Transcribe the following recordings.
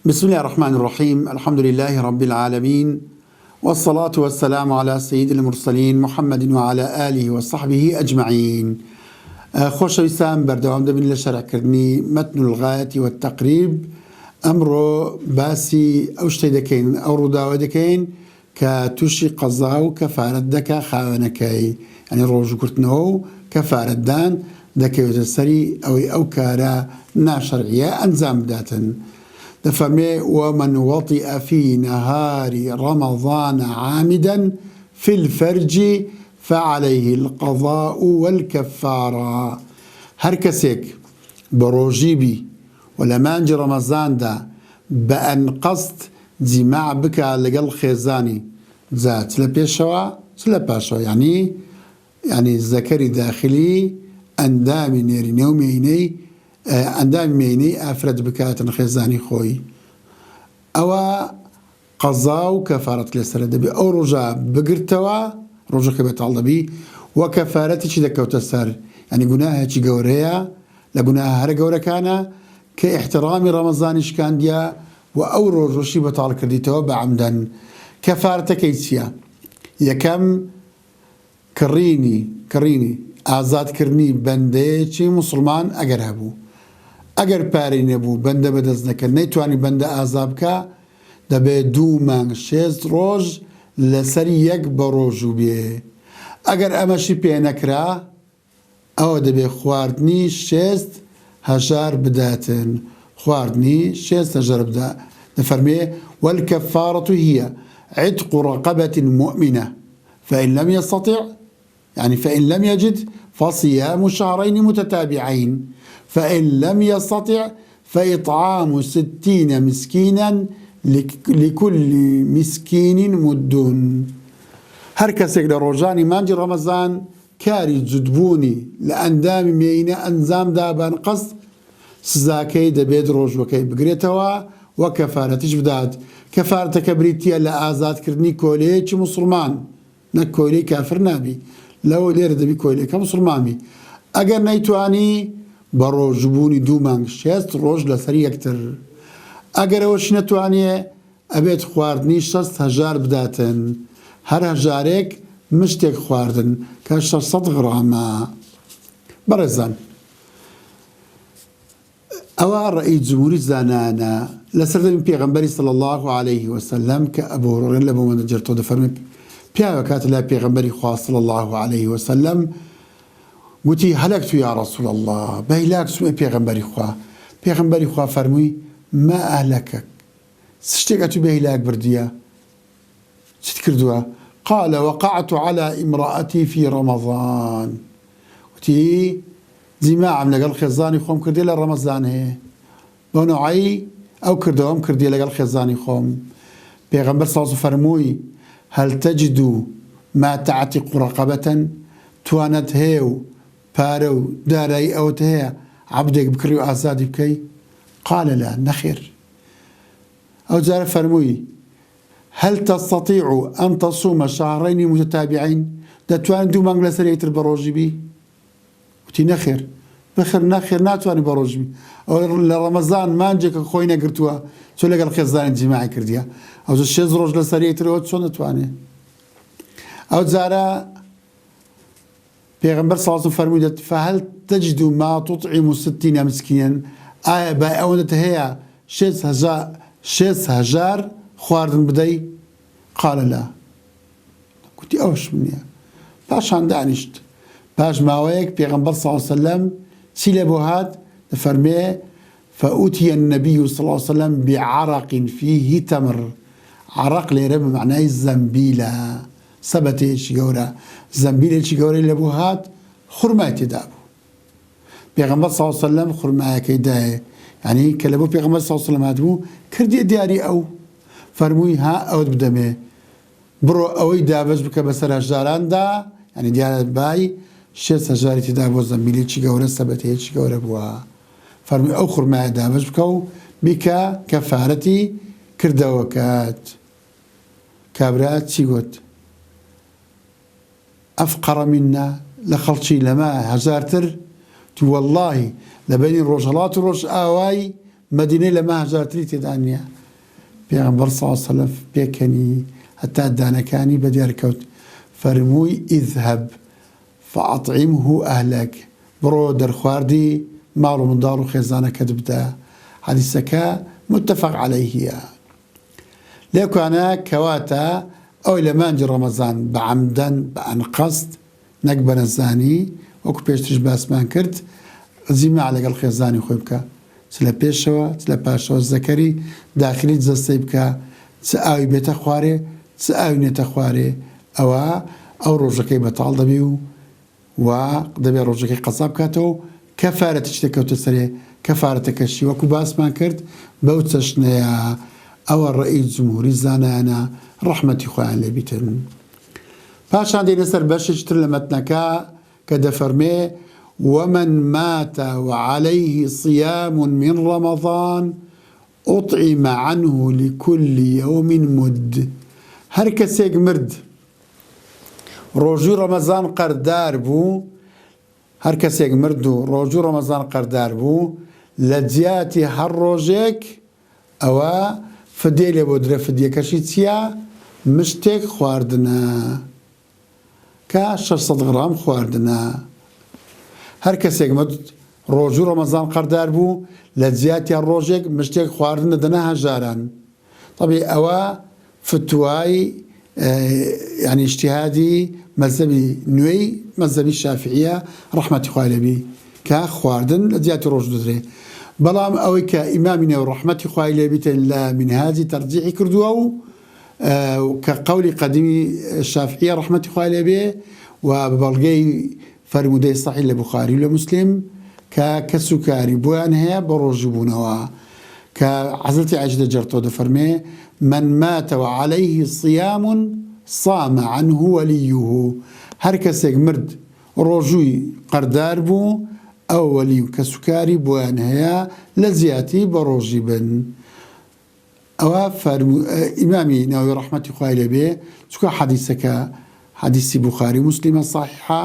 بسم الله الرحمن الرحيم. الحمد لله رب العالمين، والصلاة والسلام على سيد المرسلين محمد وعلى آله وصحبه أجمعين. خۆشەویستان بەردەوام دەبین لە شەرحکردنی مەتن الغایەت والتەقریب. ئەمڕۆ باسی ئەو شتەی دەکەین، ئەو ڕووداوە دەکەین کە تووشی قەزا و کەفارەت دەکا خاوەنەکەی، یعنی ڕۆژوکردنەوە و کەفارەتدان دەکەوێتە سەری ئەوەی ئەو کارە ناشەرعیە ئەنجام بداتن. دەفەرمێ ومن وطئ في نهار رمضان عامدا في الفرج فعليه القضاء والكفارة. هر کەسێک بە ڕۆژی بی و لە مانجی ڕەمەزاندا بە ئەن قەست جیماع بکە لەگەڵ خێزانی جا چ لە پێشەوە چ لە پاشەوە، یعنی زەکەری داخلی ئەندامی نێرینە و مێینەی ئەندامی مێینەی ئافرەت بکاتن خێزانی خۆی، ئەوە قەزا و کەفارەت لەسەر دەبێت. ئەو ڕۆژە بگرتەوە، ڕۆژەکە بێتاڵ دەبی، وە کەفارەتێکی دەکەوتە سەر، یعنی گوناهێکی گەورەیە لە گوناهە هەرە گەورەکانە کە احترامی ڕەمەزانی شکاندیە و ئەو ڕۆژەشی بەتاڵ کردیتەوە بە عەمدەن. کەفارەتەکەی چییە؟ یەکەم کڕینی ئازادکردنی بەندەیەکی موسڵمان ئەگەر هەبوو، ئەگەر پارەی نەبوو بەندە بەدەست نەکرد، نەیتوانی بەندە ئازا بکە، دەبێت 2 مانگ 6 ڕۆژ لەسەری یەک بە ڕۆژوو بێ. ئەگەر ئەمەشی پێ نەکرا، ئەوە دەبێت خواردنی 6 هەژار بداتن، خواردنی 6 هەژار بدات. دەفەرمێ والكفارة هي عتق رقبة مؤمنة فإن لم يستطع، يعني فإن لم يجد فصيام شهرين متتابعين، فإن لم يستطع فإطعام 60 مسكينا لكل مسكين مد. هر کەسێک لە ڕۆژانی مانجی ڕەمەزان کاری جودبوونی لە ئەندامی مێینە ئەنجامدا بەن قەست، سزاکەی دەبێت ڕۆژوەکەی بگرێتەوە و کەفارەتیش بدات. کەفارەتەکە بریتیە لە ئازادکردنی کۆلەیەکی موسڵمان، نەک کۆلەی کافر نابی، لەوە لێرە دەبی کۆلەیەکە موسڵمانی. ئەگەر نەیتوانی بە ڕۆژبوونی 2 مانگ 6 ڕۆژ لەسەر یەکتر. ئەگەر ئەوەش نەتوانێ ئەبێت خواردنی 6 هەژار بداتن، هەر هەژارێک مشتێک خواردن کە 600 غرامە. بەڕێزان، ئەوە ڕەئی جمهوری زانانە لەسەر دەمی پێغەمبەری صلی الله عليه وسلم کە ئەبوو هورەیرە لە بۆمە دەجێتەوە دەفەرمێت پیاوە کاتە لای پێغەمبەری خوا صلی الله عليه وسلم گوتی هەلەکت یا رسول الله، بە هیلاک سوێ پێغەمبەری خوا. پێغەمبەری خوا فەرمووی ما ئەهلەکەک، شتێکە تو بە هیلاک بردیە، چیت کردووە؟ قال وقعت على امرأتي في رمضان، وتی جیماعم لەگەڵ خێزانی خۆم کردی لە ڕەمەزان هەیە، بۆ نوعی ئەو کردەوەم کردی لەگەڵ خێزانی خۆم. پێغەمبەر ساڵ فەرمووی هل تجد ما تعتق رقبة، توانت هەیە و پارە و دارایی ئەوت هەیە عەبدێک بکڕی و ئازادی بکەی؟ قال لا، نەخێر. ئەو جارە فەرمووی هل تستطيع أن تصوم شهرين متتابعين، دەتوانێت 2 مانگ لەسەر یەکتر بە ڕۆژی بی؟ وتی نەخێر. بخێر نەخێر، ناتوانانی بە ڕۆژ بی. ئەو لە ڕەمەزان مانجێکە خۆی نەگرتووە، چۆ لەگەڵ خێزانی جیماعی کردیە، ئەو 6 ڕۆژ لەسەر یەکترەوە چۆن دەتوانێت؟ ئەو جارە پێغەمبەر صلی الله فەرمووی فهل تجد ما تطعم 60 مسكينا، ئایا با ئەوەندە هەیە 6 هەژار خواردن بدەی؟ قال لا، گوتی ئەوش نییە. پاشان دانیشت، پاش ماوەیەک پێغەمبەر صلی الله وسلم چی لێ بۆ هات؟ دەفەرمێ فأوتي النبي صلى الله عليه وسلم بعرق فيه تمر. عرق لێرە بە معنای زەمبیلە، سەبەتێکی گەورە، زەمبیلێکی گەورەی لێ بۆ هات، خوڕمای تێدا بوو. پێغەمبەر صلی الله عليه وسلم خوڕمایەکەی دایە، یعنی کە لە بۆ پێغەمبەر صلی الله عليه وسلم هاتبوو کردی دیاری ئەو، فەرمووی ها ئەوت بدەمێ، بڕۆ ئەوەی دابەش بکە بەسەر هەژاراندا، یعنی دیارە بای 6 هەژاری تێدا بۆ زەمبیلێکی گەورە، سەبەتەیەکی گەورە بووە. فەرمووی ئەو خوڕمایە دابەش بکە و بیکە کەفارەتی کردەوەکات. کابرا چی گوت؟ ئەفقەڕ منا، لە خەڵکی لەمە هەژارتر؟ والله لە بینی ڕۆژهەڵات و ڕۆژ ئاوای مەدینەی لەمە هەژارتری تێدا نییە. پێغەمبەر صلی الله علیه وسلم پێکەنی هەتا دانەکانی بەدیارکەوت فەرمووی ئیذهب فأطعمه أهلك برۆ دەرخواردی ماڵ و منداڵ و خێزانەکەت بدە. حەدیسەکە متفق عەلەیهیە. لێکوانە کەواتە ئەوەی لە مانجی ڕەمەزان بە عەمدەن بە ئەنقەست نەک بە نەزانی وەکو پێشترش باسمان کرد جیماع لەگەڵ خێزانی خۆی بکە، چ لە پێشەوە چ لە پاشەوە زەکەری داخلی جەستەی بکە، چ ئاوی بێتە خوارێ چ ئاوی نێتە خوارێ، ئەوە ئەو ڕۆژەکەی بەتاڵ دەبی و دەبێت ڕۆژەکەی قەزا بکاتەوە کەفارەتش دەکەوتە سەرێ. کەفارەتەکەشی وەکو باسمان کرد بەو چەشنەیە ئەوە ڕەئی جمهوری زانایانە ڕەحمەتی خۆیان لێبیتن. پاشان دێنە سەر بەشێکی تر لە مەتنەکە کە دەفەرمێ ومن مات وعليه صيام من رمضان أطعم عنه لكل يوم مد. هەر کەسێک مرد ڕۆژوی ڕەمەزان قەردار بوو، هەر کەسێک مرد و ڕۆژوی ڕەمەزان قەردار بوو لە جیاتی هەر ڕۆژێک ئەوە فدیە لێ بۆ درێ. فدیەکەشی چییە؟ مشتێک خواردنە کە 600 غرام خواردنە. هەر کەسێک مرد ڕۆژوی ڕەمەزان قەردار بوو لە جیاتی هەر ڕۆژێک مشتێک خواردنە دەنە هەژاران. طبعی ئەوە فتوای يعني اجتهادي مذهبي نوي مذهبي الشافعية رحمة الله عليه كا خواردن لزيادة روج ددري بلام أوي كإمامنا ورحمة الله عليه لا من هذه ترجيح كردوه كقول قديم الشافعية رحمة الله عليه وبلغي فرمودي صحيح لبخاري ومسلم كسكاري بوان هي بروجبونها كعزلتي عجدة جرتو دفرمي من مات وعليه صيام صام عنه وليه. هر کەسێک مرد ڕۆژووی قەردار بوو ئەو وەلی کەسوکاری بۆیان هەیە لە زیاتی بە ڕۆژی بن. ئەوە ئیمامی نەوەوی ڕەحمەتی خوای لێبێ چونکە حەدیسەکە حەدیسی بوخاری مسلمە صحیحە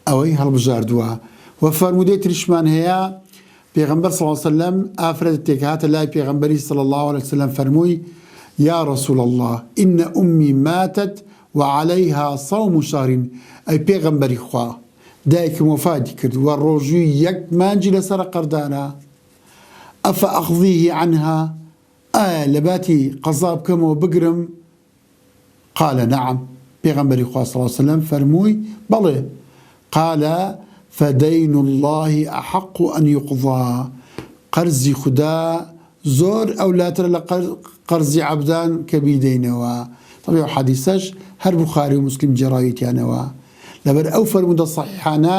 ئەوەی هەڵبژاردووە و فەرمودەی تریشمان هەیە پێغەمبەر صلی الله علیه وسلم ئافرەتێک هاتە لای پێغەمبەری صلی الله عليه وسلم فەرمووی يا رسول الله إن أمي ماتت وعليها صوم شهر. أي پیغمبری خوا دایک وفاتی کرد و ڕۆژووی یەک مانجی لەسەر قەردانە أفأقضيه عنها لباتي قەزا بکەمەوە بگرم؟ قال نعم. پیغمبری خوا صلی الله عليه وسلم فەرمووی بەڵێ. قال فدين الله أحق أن يقضى. قەرزی خدا زۆر ئەولاترە لە قەرزی عەبدان کە بیدەینەوە. طبعا حەدیسەش هەر بوخاری و مسلم جێڕاویتیانەوە. لەبەر ئەو فەرمودە صحیحانە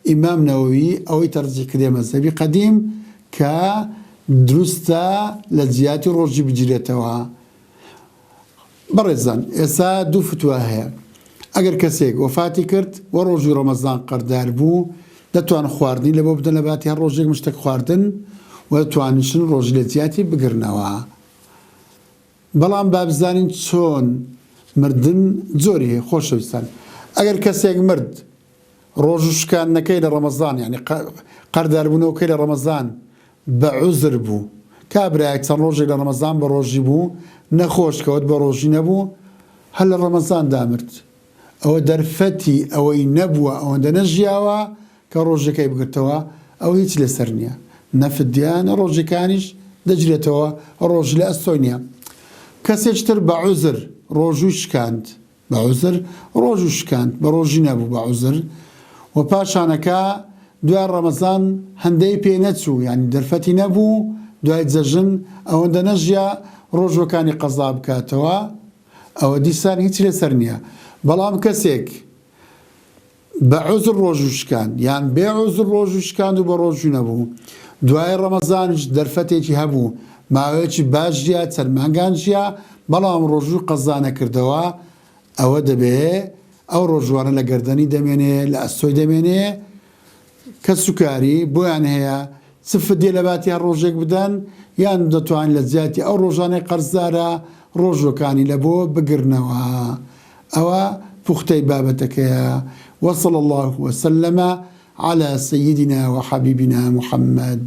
ئیمام نەوەوی ئەوەی تەرجیح کردێ مەذهبی قەدیم کە دروستە لە جیاتی ڕۆژی بگیرێتەوە. بەڕێزان ئێستا دوو فتوە هەیە. ئەگەر کەسێک وەفاتی کرد و ڕۆژی ڕەمەزان قەردار بوو دەتوان خواردنی لە بۆ بدەن لە باتی هەر ڕۆژێک مشتێک خواردن و توانیشن ڕۆژ لە زیاتی بگرنەوە. بەڵام با بزانین چۆن مردن زۆری هەیە خۆشەویستان. ئەگەر کەسێک مرد ڕۆژ و شکاندنەکەی لە ڕەمەزان یعنی قەرداربوونەوەکەی لە ڕەمەزان بە عوزر بوو، کابراایەک چەند ڕۆژێک لە ڕەمەزان بە ڕۆژی بوو نەخۆش کەوت بە ڕۆژی نەبوو هەر لە ڕەمەزان دامرد، ئەوە دەرفەتی ئەوەی نەبووە ئەوەندە نەژیاوە کە ڕۆژەکەی بگرتەوە ئەو هیچ لەسەر نییە. نەفدیانە ڕۆژەکانیش دەجرێتەوە ڕۆژ لە ئەستۆی نییە. کەسێک تر بە عوزر ڕۆژوو شکاند بە عوزر ڕۆژوو شکاند بە ڕۆژی نەبوو بە عوزر و پاشانەکە دوای ڕەمەزان هەندەی پێ نەچوو یعنی دەرفەتی نەبوو دوای جەژن ئەوەندە نەژیا ڕۆژوەکانی قەزا بکاتەوە ئەوە دیسان هیچ لەسەر نییە. بەڵام کەسێک بە عوزر ڕۆژوو شکاند یان بێ عوزر ڕۆژوو شکاند و بە ڕۆژوو نەبوو دوای ڕەمەزانش دەرفەتێکی هەبوو ماوەیەکی باش ژیا چەند مانگان ژیا بەڵام ڕۆژوو قەزا نەکردەوە ئەوە دەبێ ئەو ڕۆژوانە لە گەردەنی دەمێنێ لە ئەستۆی دەمێنێ کە سوکاری بۆیان هەیە چ فدیە لە باتی هەر ڕۆژێک بدەن یان دەتوانین لە زیاتی ئەو ڕۆژانەی قەرزدارە ڕۆژوەکانی لە بۆ بگرنەوە. ئەوە پوختەی بابەتەکەیە. وصلى الله وسلم على سيدنا وحبيبنا محمد.